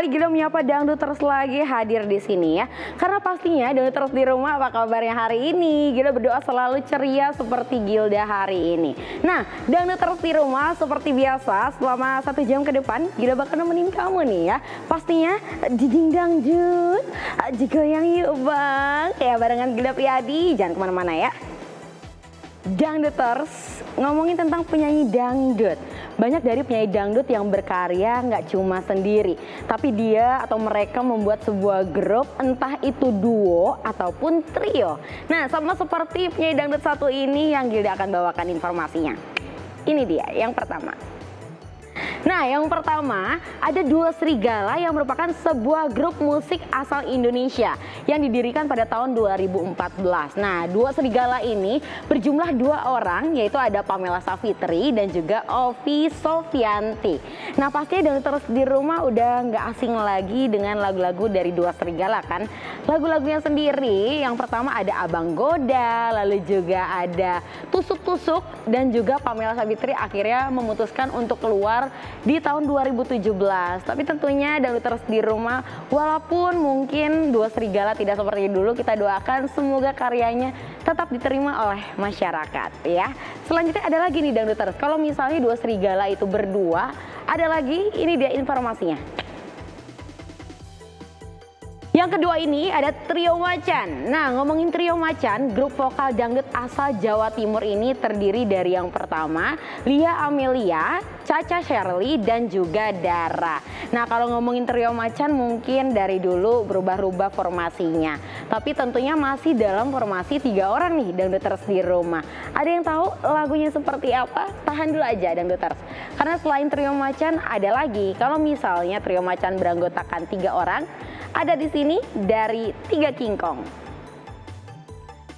kembali Gila menyapa Dangduters lagi hadir di sini ya. Karena pastinya Dangduters di rumah apa kabarnya hari ini? Gila berdoa selalu ceria seperti Gilda hari ini. Nah, Dangduters di rumah seperti biasa selama 1 jam ke depan Gila bakal nemenin kamu nih ya. Pastinya diding dangdut, digoyang yuk bang. Ya barengan Gila Priadi, jangan kemana-mana ya. Dangduters, ngomongin tentang penyanyi dangdut. Banyak dari penyanyi dangdut yang berkarya nggak cuma sendiri, tapi dia atau mereka membuat sebuah grup, entah itu duo ataupun trio. Nah, sama seperti penyanyi dangdut satu ini yang Gilda akan bawakan informasinya. Ini dia, yang pertama. Nah, yang pertama ada Duo Serigala yang merupakan sebuah grup musik asal Indonesia yang didirikan pada tahun 2014. Nah, Duo Serigala ini berjumlah 2 orang, yaitu ada Pamela Savitri dan juga Ovi Sofyanti. Nah, pastinya Dangduters di rumah udah nggak asing lagi dengan lagu-lagu dari Duo Serigala kan. Lagu-lagunya sendiri, yang pertama ada Abang Goda, lalu juga ada Tusuk-Tusuk, dan juga Pamela Savitri akhirnya memutuskan untuk keluar di tahun 2017. Tapi tentunya Dangduters di rumah, walaupun mungkin Duo Serigala tidak seperti dulu, kita doakan semoga karyanya tetap diterima oleh masyarakat ya. Selanjutnya ada lagi nih Dangduters, kalau misalnya Duo Serigala itu berdua, ada lagi, ini dia informasinya. Yang kedua ini ada Trio Macan. Nah, ngomongin Trio Macan, grup vokal dangdut asal Jawa Timur ini terdiri dari yang pertama Lia Amelia, Caca Shirley, dan juga Dara. Nah, kalau ngomongin Trio Macan mungkin dari dulu berubah-ubah formasinya, tapi tentunya masih dalam formasi 3 orang nih Dangduters di rumah. Ada yang tahu lagunya seperti apa? Tahan dulu aja Dangduters, karena selain Trio Macan ada lagi. Kalau misalnya Trio Macan beranggotakan 3 orang, ada di sini dari 3 Kingkong.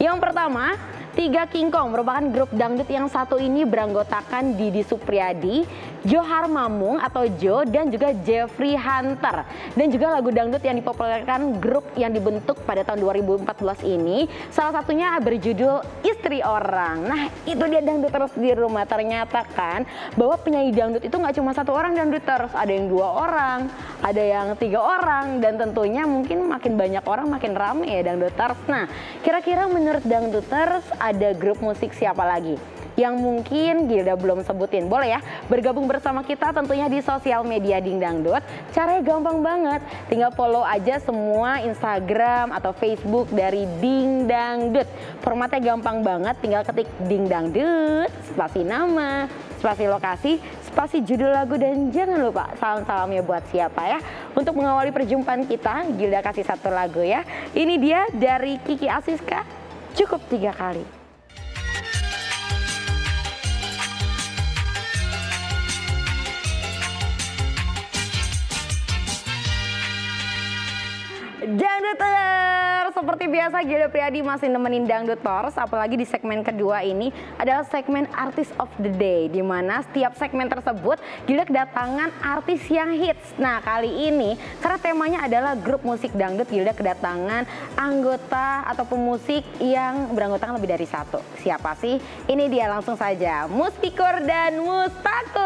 Yang pertama, 3 Kingkong merupakan grup dangdut yang satu ini beranggotakan Didi Supriyadi, Johar Mamung atau Jo, dan juga Jeffrey Hunter. Dan juga lagu dangdut yang dipopulerkan grup yang dibentuk pada tahun 2014 ini, salah satunya berjudul Istri Orang. Nah, itu dia Dangduters di rumah. Ternyata kan bahwa penyanyi dangdut itu nggak cuma 1 orang Dangduters, ada yang 2 orang, ada yang 3 orang, dan tentunya mungkin makin banyak orang makin rame ya Dangduters. Nah, kira-kira menurut Dangduters ada grup musik siapa lagi yang mungkin Gilda belum sebutin? Boleh ya bergabung bersama kita tentunya di sosial media Ding Dangdut. Caranya gampang banget, tinggal follow aja semua Instagram atau Facebook dari Ding Dangdut. Formatnya gampang banget, tinggal ketik Ding Dangdut, spasi nama, spasi lokasi, spasi judul lagu, dan jangan lupa salam-salamnya buat siapa ya. Untuk mengawali perjumpaan kita, Gilda kasih 1 lagu ya. Ini dia dari Kiki Asiska, Cukup 3 Kali. Dangduters, seperti biasa Gilda Priadi masih nemenin Dangduters, apalagi di segmen kedua ini adalah segmen Artist of the Day, di mana setiap segmen tersebut Gilda kedatangan artis yang hits. Nah, kali ini karena temanya adalah grup musik dangdut, Gilda kedatangan anggota atau pemusik yang beranggotakan lebih dari 1. Siapa sih? Ini dia, langsung saja Muspikur dan Mustakur.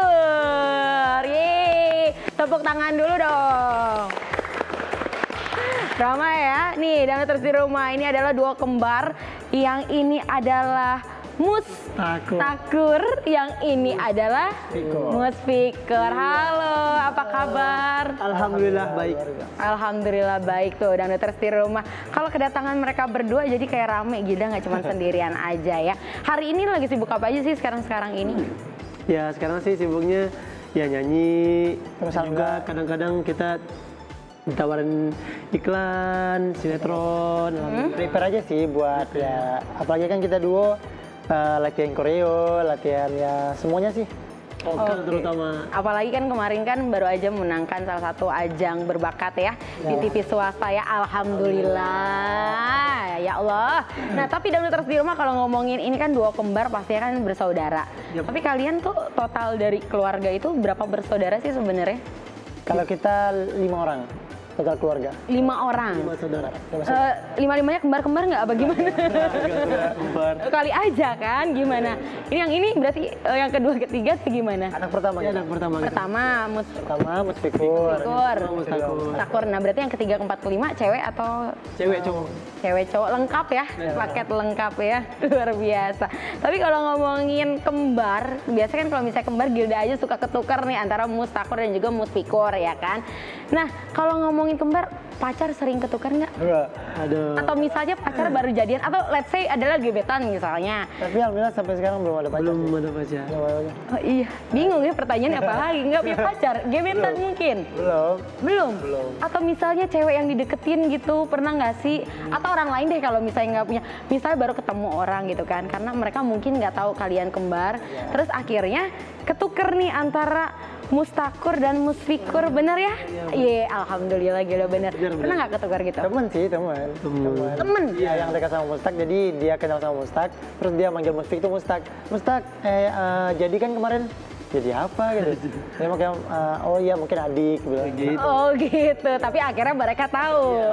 Yeay, tepuk tangan dulu dong. Ramai ya, nih Dangduters di rumah, ini adalah duo kembar. Yang ini adalah Mustakur, yang ini adalah Muspikur. Halo, apa kabar? Alhamdulillah baik. Alhamdulillah baik tuh Dangduters di rumah. Kalau kedatangan mereka berdua jadi kayak rame, Gilda nggak cuma sendirian aja ya. Hari ini lagi sibuk apa aja sih sekarang ini? Ya sekarang sih sibuknya ya nyanyi, terus juga kadang-kadang kita ditawarin iklan, sinetron, prepare aja sih buat ya, apalagi kan kita duo, latihan koreo, latihan ya semuanya sih. Vokal terutama. Apalagi kan kemarin kan baru aja menangkan salah satu ajang berbakat ya di TV swasta ya, alhamdulillah ya Allah. Nah, tapi Dangduters di rumah kalau ngomongin ini kan duo kembar pastinya kan bersaudara. Tapi kalian tuh total dari keluarga itu berapa bersaudara sih sebenarnya? Kalau kita 5 orang. total keluarga. 5 orang. 5 saudara. Lima-limanya kembar-kembar nggak? Apa gimana? Kembar. Kali aja kan, gimana? Ini yang ini berarti yang kedua, ketiga atau gimana? Anak pertama Ya, gitu. anak pertama gitu. Pertama, Pertama Musfikur. Musfikur. Mustakur. Musfikur. Nah berarti yang ketiga, keempat, kelima cewek atau Cewek cowok. cewek cowok lengkap ya, paket lengkap ya, luar biasa. Tapi kalau ngomongin kembar, biasanya kan kalau misalnya kembar Gilda aja suka ketukar nih antara Mustakur dan juga Musfikur ya kan. Nah kalau ngomongin kembar, pacar sering ketukar nggak? Enggak. Aduh. Atau misalnya pacar baru jadian, atau let's say adalah gebetan misalnya. Tapi alhamdulillah sampai sekarang belum ada pacar. Belum sih. ada pacar. Belum ada. Oh iya, bingung ya pertanyaannya apa lagi? Nggak punya pacar, gebetan mungkin? Belum. Belum? Belum. Atau misalnya cewek yang dideketin gitu, pernah nggak sih? Atau orang lain deh kalau misalnya nggak punya, misalnya baru ketemu orang gitu kan, karena mereka mungkin nggak tahu kalian kembar, terus akhirnya ketuker nih antara Mustakur dan Musfikur, bener ya? Iya, alhamdulillah gila bener. Pernah nggak ketukar gitu? Temen sih, temen. Temen? Iya, yang dekat sama Mustak, jadi dia kenal sama Mustak, terus dia manggil Musfik tuh Mustak. Mustak, jadi kan kemarin jadi apa gitu? Dia makanya, oh iya mungkin adik bilang. Gitu. Oh gitu, tapi akhirnya mereka tahu.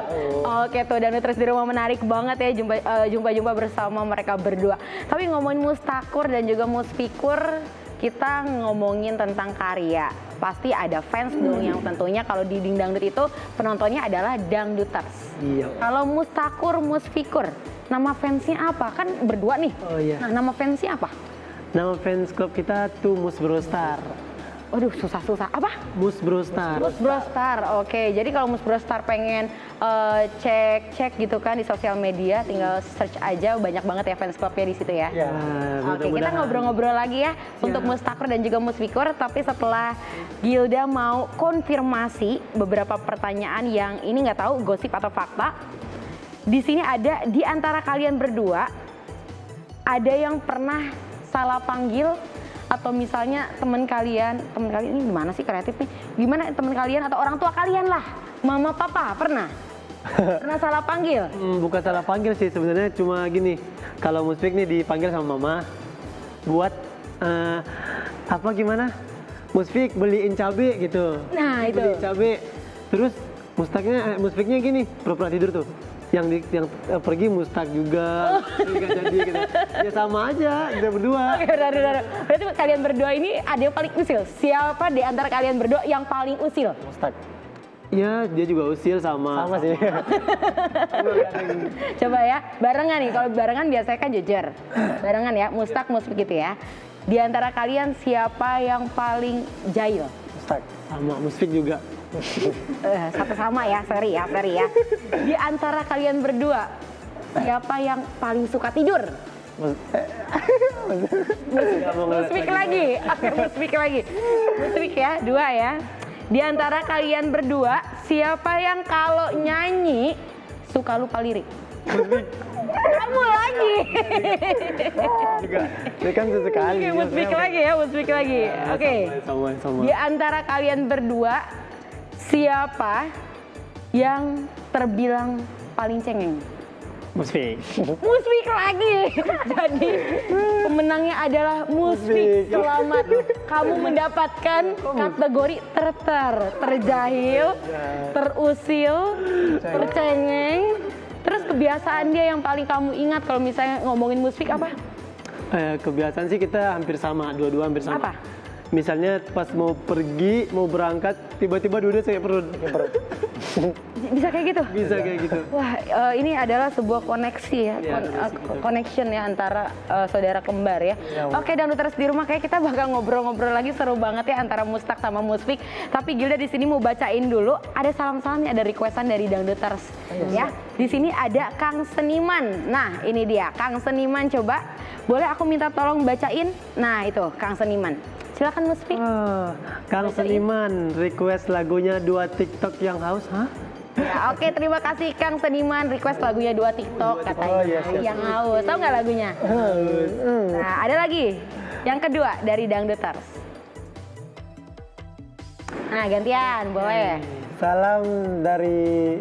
Oke tuh, dan terus di rumah menarik banget ya jumpa bersama mereka berdua. Tapi ngomongin Mustakur dan juga Musfikur, kita ngomongin tentang karya. Pasti ada fans dong yang tentunya kalau di Ding Dangdut itu penontonnya adalah dangduters. Iya. Kalau Mustakur, Musfikur, nama fansnya apa? Kan berdua nih. Oh iya. Nah, nama fansnya apa? Nama fans club kita tuh Mus Bro Star. Waduh, susah-susah. Apa? Mus Bro Star. Mus Bro Star, oke. Jadi kalau Mus Bro Star pengen cek gitu kan di sosial media, tinggal search aja, banyak banget ya fans clubnya di situ ya. Ya. Nah, Oke, kita mudah-mudahan. ngobrol-ngobrol lagi ya untuk Mustakur dan juga Musfikur. Tapi setelah Gilda mau konfirmasi beberapa pertanyaan yang ini nggak tahu gosip atau fakta. Di sini ada di antara kalian berdua ada yang pernah salah panggil atau misalnya teman kalian ini gimana sih kreatif nih? Gimana teman kalian atau orang tua kalian lah, mama papa pernah salah panggil? Bukan salah panggil sih sebenarnya, cuma gini. Kalau Musfik nih dipanggil sama mama buat apa gimana? Musfik beliin cabe gitu. Nah itu. Beliin cabe. Terus Musfiknya gini, pura-pura tidur tuh. Yang pergi Mustak juga, nggak jadi gitu. Ya sama aja, kita berdua. Oke, udah. Berarti kalian berdua ini ada yang paling usil. Siapa di antara kalian berdua yang paling usil? Mustak. Ya, dia juga usil sama. Sama sih. Coba ya, barengan nih. Kalau barengan biasanya kan jejer. Barengan ya, Mustak, Musfik gitu ya. Di antara kalian siapa yang paling jahil? Mustak. Sama Musfik juga. Satu sama ya, sorry ya. Di antara kalian berdua, siapa yang paling suka tidur? Musfik lagi. Oke, Musfik lagi. Musfik ya, 2 ya. Di antara kalian berdua, siapa yang kalau nyanyi suka lupa lirik? Kamu lagi. Juga. Dia kan sesekali. Oke, Musfik lagi ya, Musfik lagi. Oke. Sama. Di antara kalian berdua, siapa yang terbilang paling cengeng? Musfik. Musfik lagi. Jadi pemenangnya adalah Musfik. Selamat, kamu mendapatkan kategori terjahil, terusil, tercengeng. Terus kebiasaan dia yang paling kamu ingat kalau misalnya ngomongin Musfik apa? Kebiasaan sih kita hampir sama, dua-dua hampir sama. Apa? Misalnya pas mau pergi, mau berangkat, tiba-tiba duduk saya perut. Bisa kayak gitu? Bisa kayak gitu. Wah, ini adalah sebuah koneksi ya, connection ya antara saudara kembar ya. Oke, dan terus di rumah kayak kita bakal ngobrol-ngobrol lagi, seru banget ya antara Mustak sama Musfik. Tapi Gilda di sini mau bacain dulu, ada salam-salamnya, ada requestan dari Dangduters ya. Di sini ada Kang Seniman. Nah, ini dia Kang Seniman, coba boleh aku minta tolong bacain? Nah, itu Kang Seniman. Silakan Musfik. Kang Seniman request lagunya 2 TikTok yang haus, hah? Ya, oke, terima kasih Kang Seniman request lagunya 2 TikTok katanya. Yang haus. Tahu nggak lagunya? Nah, ada lagi. Yang kedua dari Dangduters. Nah, gantian, boleh. Salam dari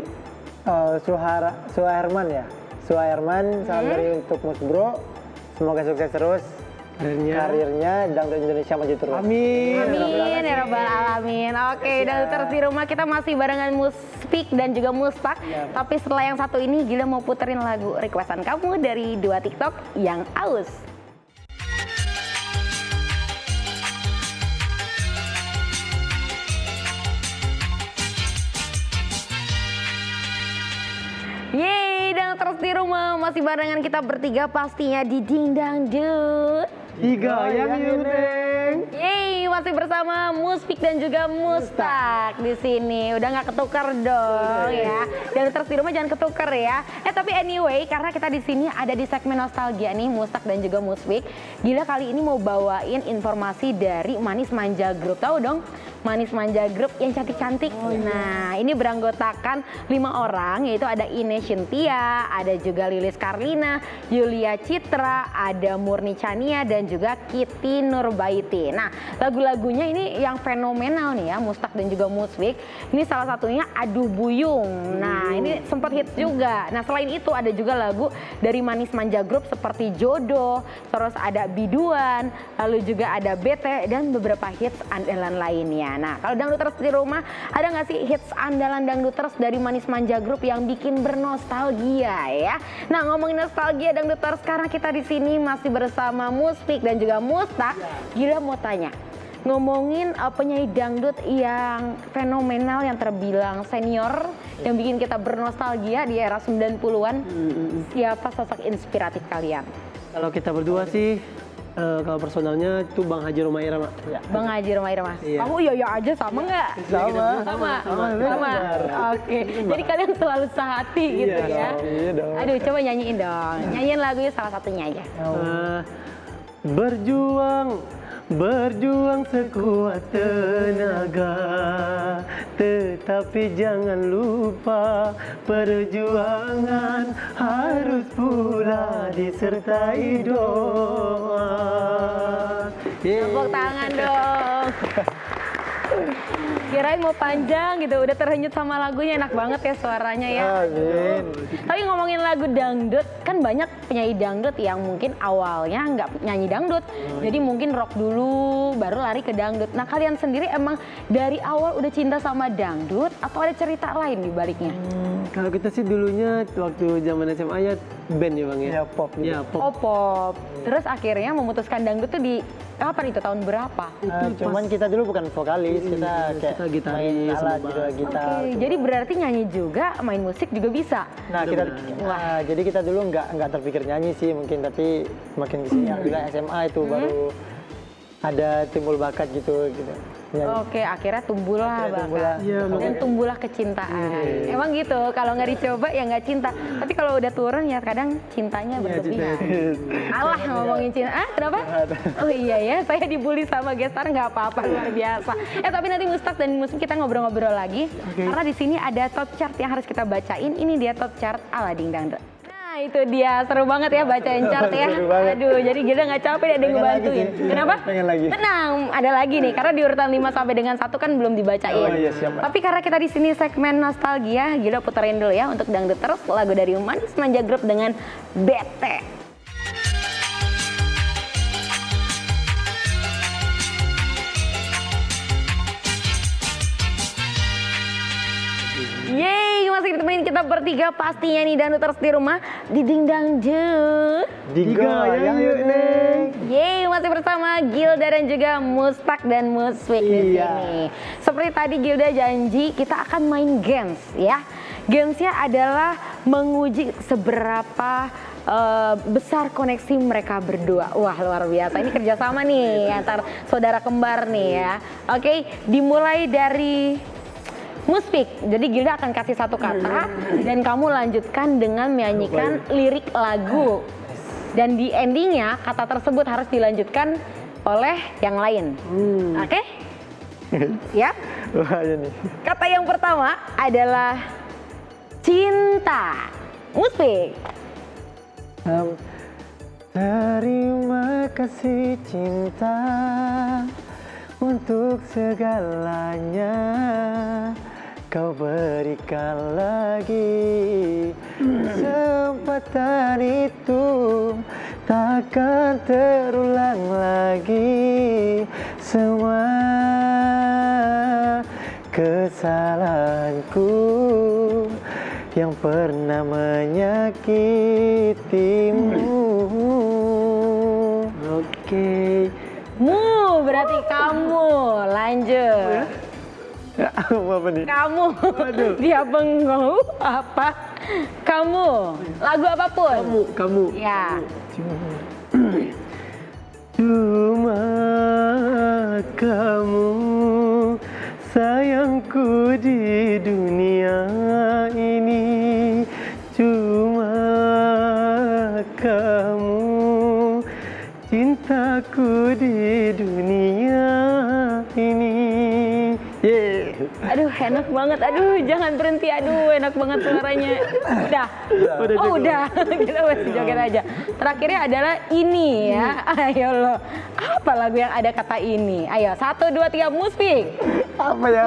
Suherman ya. Suherman, salam dari untuk Mus Bro. Semoga sukses terus. karirnya Dangdut Indonesia maju terus. Amin. Amin ya rabbal alamin. Oke, Dangduters di rumah kita masih barengan Muspik dan juga Mustaq. Tapi setelah yang satu ini Gilda mau puterin lagu requestan kamu dari 2 TikTok yang aus. Yeay, Dangduters di rumah masih barengan kita bertiga pastinya di Ding Dangdut. Tiga yang Neng. Yeay, masih bersama Muspik dan juga Mustaq di sini. Udah nggak ketukar dong ya. Dan terus di rumah jangan ketukar ya. Tapi anyway, karena kita di sini ada di segmen nostalgia nih, Mustaq dan juga Muspik. Gila kali ini mau bawain informasi dari Manis Manja Group. Tahu dong? Manis Manja Group yang cantik-cantik. Nah, ini beranggotakan 5 orang, yaitu ada Ines Cynthia, ada juga Lilis Karlina, Yulia Citra, ada Murni Chania, dan juga Kitty Nurbaiti. Nah, lagu-lagunya ini yang fenomenal nih ya, Mustaq dan juga Muspik. Ini salah satunya Aduh Buyung. Nah, ini sempat hits juga. Nah, selain itu ada juga lagu dari Manis Manja Group seperti Jodoh, terus ada Biduan, lalu juga ada Bete, dan beberapa hits andalan lainnya. Nah, kalau Dangduters di rumah, ada nggak sih hits andalan Dangduters dari Manis Manja Group yang bikin bernostalgia ya? Nah, ngomongin nostalgia Dangduters, karena kita di sini masih bersama Muspik dan juga Mustaq, Gila mau tanya, ngomongin penyanyi dangdut yang fenomenal, yang terbilang senior, yang bikin kita bernostalgia di era 90-an, siapa sosok inspiratif kalian? Kalau kita berdua sih, kalau personalnya itu Bang Haji Roma Irama. Bang Haji Roma Irama. Iya. Kamu iya aja sama nggak? Sama. Oke. Jadi kalian selalu sehati gitu ya. Iya dong. Aduh, coba nyanyiin dong. Nyanyiin lagunya salah satunya aja. Berjuang sekuat tenaga, tetapi jangan lupa perjuangan harus pula disertai doa. Tepuk tangan dong. Kirain mau panjang gitu, udah terhanyut sama lagunya, enak banget ya suaranya ya. Amin. Tapi ngomongin lagu dangdut, kan banyak penyanyi dangdut yang mungkin awalnya nggak nyanyi dangdut. Jadi mungkin rock dulu, baru lari ke dangdut. Nah, kalian sendiri emang dari awal udah cinta sama dangdut atau ada cerita lain di baliknya? Kalau kita sih dulunya waktu zaman SMA ya band ya Bang ya? Ya, pop gitu. Ya, pop. Oh, pop. Terus akhirnya memutuskan dangdut tuh di kapan itu? Tahun berapa? Cuman kita dulu bukan vokalis, kita kayak kita gitaris, main alat sama gitu, bass. gitar. Oke, jadi berarti nyanyi juga, main musik juga bisa. Nah, jadi kita dulu nggak terpikir nyanyi sih mungkin, tapi makin kesini alhamdulillah SMA itu baru ada timbul bakat gitu. Nyanyi. Oke, akhirnya tumbuhlah bakat. Iya, Dan tumbuhlah kecintaan. Emang gitu, kalau nggak dicoba ya nggak cinta. Tapi kalau udah turun ya kadang cintanya berlebihan. Alah ngomongin cinta. Kenapa? Oh iya ya, saya dibully sama gestar nggak apa-apa, luar biasa. Tapi nanti Mustaq dan Muspik kita ngobrol-ngobrol lagi. Karena di sini ada top chart yang harus kita bacain. Ini dia top chart ala Ding Dangdut. Nah itu dia, seru banget ya bacain chart ya. Seru banget. Aduh, jadi Gilda nggak capek ada yang Pengen lagi ngebantuin. sih. Kenapa? Pengen lagi. Tenang, ada lagi nih. Karena di urutan 5 sampai dengan 1 kan belum dibacain. Oh iya, siap, Mbak. Tapi karena kita di sini segmen nostalgia, Gilda puterin dulu ya untuk Dangduters lagu dari Manis Manja Group dengan Bete. Yeay, masih ditemenin kita bertiga pastinya nih Dangduters di rumah di Ding Dangdut. Tiga yang Neng. Yeay, masih bersama Gilda dan juga Mustaq dan Muspik di Iya. sini. Seperti tadi Gilda janji kita akan main games ya. Gamesnya adalah menguji seberapa besar koneksi mereka berdua. Wah, luar biasa. Ini kerjasama nih antar saudara kembar nih ya. Oke, dimulai dari Muspik. Jadi Gilda akan kasih satu kata dan kamu lanjutkan dengan menyanyikan lirik lagu. Dan di endingnya kata tersebut harus dilanjutkan oleh yang lain. Oke? Ya. Wah, ini. Kata yang pertama adalah cinta. Muspik. Terima kasih cinta untuk segalanya kau berikan lagi kesempatan itu takkan terulang lagi semua kesalahanku yang pernah menyakitimu. Oke. Berarti kamu. Lanjut. Ya, apa nih? Kamu. Dia bengong apa? Kamu. Lagu apapun. Kamu. Ya. Cuma kamu sayangku di dunia ini. Cuma kamu cintaku di dunia ini. Aduh, enak banget. Aduh, jangan berhenti. Aduh, enak banget suaranya. Udah. Udah. Kita masih joget aja. Terakhirnya adalah ini ya. Ayo lo. Apa lagu yang ada kata ini? Ayo, 1, 2, 3, Muspik. Apa ya?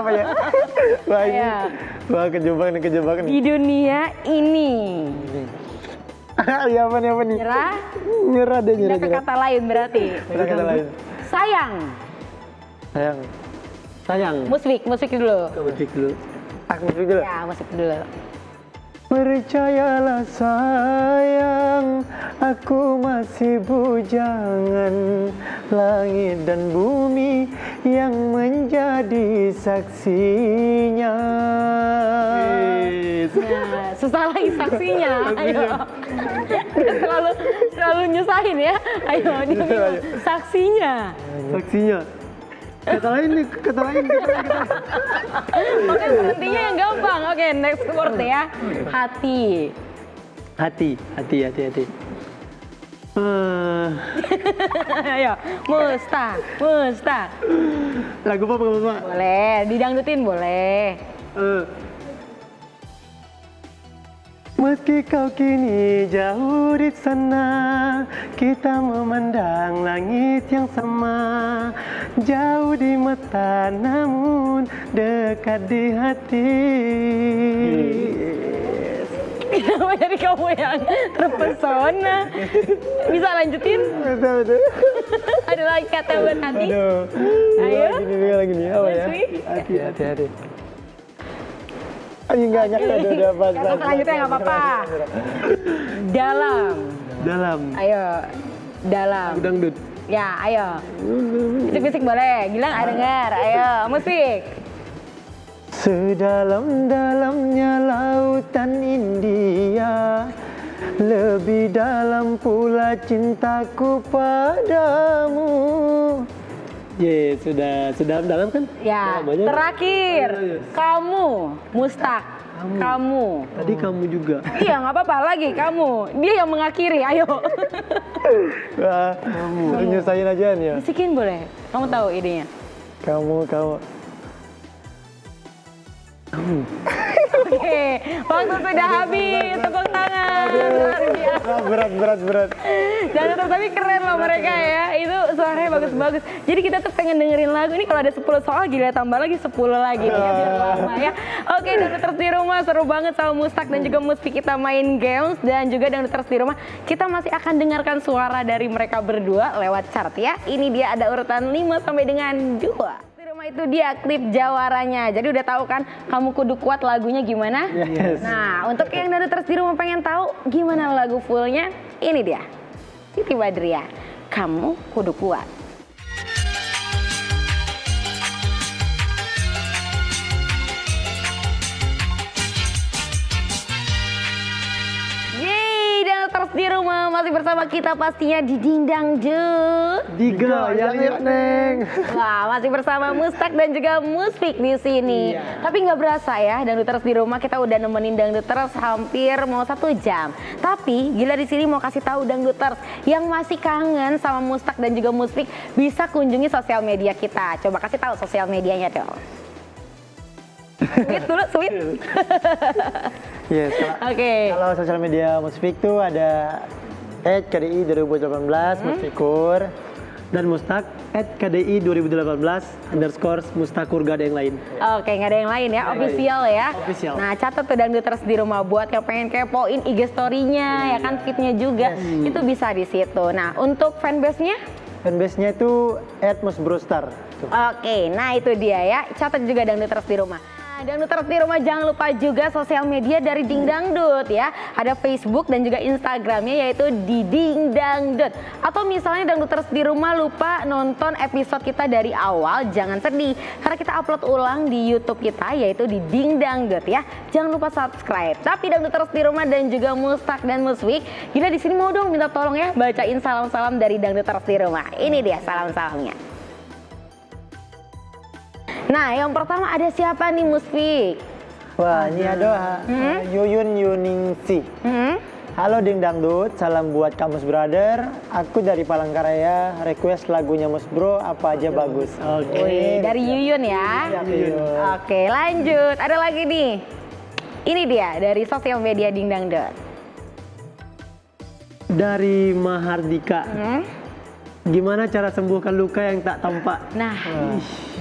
Wah ini, Ayo. wah kejebakan nih. Di dunia ini. Ya apa nih? Nyerah. Nyerah deh, Pindah ke kata lain berarti. Kata lain. Sayang. Sayang. Musik dulu. Musik dulu. Aku musik dulu. Ya, musik dulu. Percayalah sayang, aku masih bujangan. Langit dan bumi yang menjadi saksinya. Nah, susah lagi saksinya. Ayo. selalu nyusahin ya. Ayo, dia saksinya. Saksinya. Kata lain. Oke, berhentinya yang gampang. Oke, next word ya. Hati. Hati. Ayo, Mustaq. Lagu apa? Boleh, didangdutin boleh. Meski kau kini jauh di sana, kita memandang langit yang sama. Jauh di mata namun dekat di hati. Kenapa jadi kamu yang terpesona? Bisa lanjutin? Betul. Ada lagi kata buat hati? Aduh. Ayo. Lagi nih. Apa ya? Musik. Hati. Ayo nggak udah pas. Kata selanjutnya nggak apa-apa. Dalam. Ayo, dalam. Lagu dangdut. Ya, ayo. Bisik-bisik boleh. Gilang ada dengar. Ayo, musik. Sedalam-dalamnya lautan India, lebih dalam pula cintaku padamu. Sudah dalam kan? Ya, terakhir. Kamu, Mustaq. Kamu. Tadi kamu juga. Iya, nggak apa-apa lagi kamu. Dia yang mengakhiri. Ayo. Wah, nyusahin aja nih ya. Bisikin boleh. Kamu tahu idenya? Kamu. Oke, waktu sudah habis. Tepuk tangan. Luar biasa. Berat. Jangan tetap, tapi keren loh mereka ya. Itu suaranya bagus-bagus. Jadi kita tuh pengen dengerin lagu ini. Kalau ada 10 soal, gila tambah lagi 10 lagi nih ya, biar lama ya. Oke, Dangduters di rumah seru banget sama Mustaq dan juga Muspik kita main games. Dan juga Dangduters di rumah kita masih akan dengarkan suara dari mereka berdua lewat chart ya. Ini dia ada urutan 5 sampai dengan 2. Itu dia klip jawaranya. Jadi udah tahu kan Kamu Kudu Kuat lagunya gimana? Yes. Nah, untuk yang Dangduters di rumah pengen tahu gimana lagu fullnya, ini dia. Siti Badriah, Kamu Kudu Kuat. Dangduters di rumah masih bersama kita pastinya di Dingdang Digoyang yuk Neng. Wah, masih bersama Mustaq dan juga Muspik di sini. Tapi nggak berasa ya, Dangduters di rumah kita udah nemenin Dangduters hampir mau 1 jam. Tapi gila di sini mau kasih tahu Dangduters yang masih kangen sama Mustaq dan juga Muspik bisa kunjungi sosial media kita. Coba kasih tahu sosial medianya dong. Sweet. Yes. Oke. Kalau sosial media Muspik tuh ada @KDI 2018 Muspikur. Dan Mustak @KDI 2018_Mustakur, gak ada yang lain. Oke, nggak ada yang lain ya, official ya. Official. Nah, catat tuh Dangduters di rumah buat yang pengen kepoin IG story-nya, ya kan feed-nya juga, itu bisa di situ. Nah, untuk fanbase-nya? Fanbase-nya itu @musbrostar. Oke, nah itu dia ya, catat juga Dangduters di rumah. Nah, Dangduters di rumah jangan lupa juga sosial media dari Ding Dangdut ya. Ada Facebook dan juga Instagramnya yaitu di Ding Dangdut. Atau misalnya Dangduters di rumah lupa nonton episode kita dari awal, jangan sedih karena kita upload ulang di YouTube kita yaitu di Ding Dangdut ya. Jangan lupa subscribe. Tapi Dangduters di rumah dan juga Mustak dan Musfik, Gila di sini mau dong minta tolong ya bacain salam-salam dari Dangduters di rumah. Ini dia salam-salamnya. Nah, yang pertama ada siapa nih Musfik? Wah, ini ada Yuyun Yuningsi. Halo Ding Dangdut, salam buat Kamus Brother. Aku dari Palangkaraya, request lagunya Mus Bro apa aja bagus. Oke. Wih, dari Yuyun ya. Yuyun. Oke, lanjut. Ada lagi nih. Ini dia dari sosial media Ding Dangdut. Dari Mahardika. Gimana cara sembuhkan luka yang tak tampak? Nah,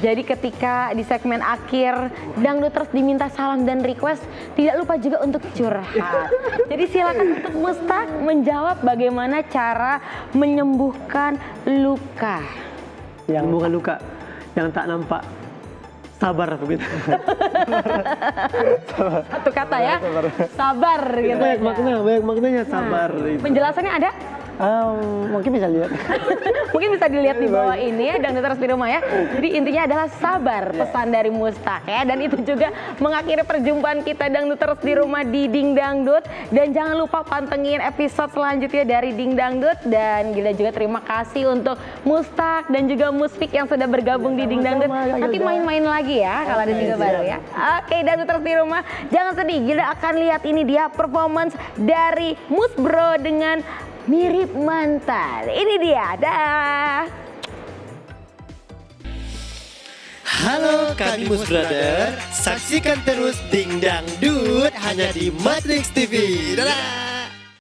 jadi ketika di segmen akhir Dangduters diminta salam dan request, tidak lupa juga untuk curhat. Jadi silakan untuk Mustak menjawab bagaimana cara menyembuhkan luka. Yang bukan luka, yang tak nampak. Sabar begitu. Satu kata ya, sabar gitu. Banyak maknanya sabar. Itu. Penjelasannya ada? Mungkin bisa lihat. Mungkin bisa dilihat di bawah ini ya, Dangduters di rumah ya. Jadi intinya adalah sabar, pesan dari Mustak ya. Dan itu juga mengakhiri perjumpaan kita Dangduters di rumah di Ding Dangdut. Dan jangan lupa pantengin episode selanjutnya dari Ding Dangdut. Dan Gila juga terima kasih untuk Mustak dan juga Musfik yang sudah bergabung di Ding Dangdut. Nanti main-main lagi ya kalau ada juga baru ya. Oke, Dangduters di rumah, jangan sedih. Gila akan lihat ini dia performance dari Mus Bro dengan Mirip Mantan. Ini dia, dah. Halo kami Mus Brother, saksikan terus Ding Dangdut hanya di Matrix TV. Dadah!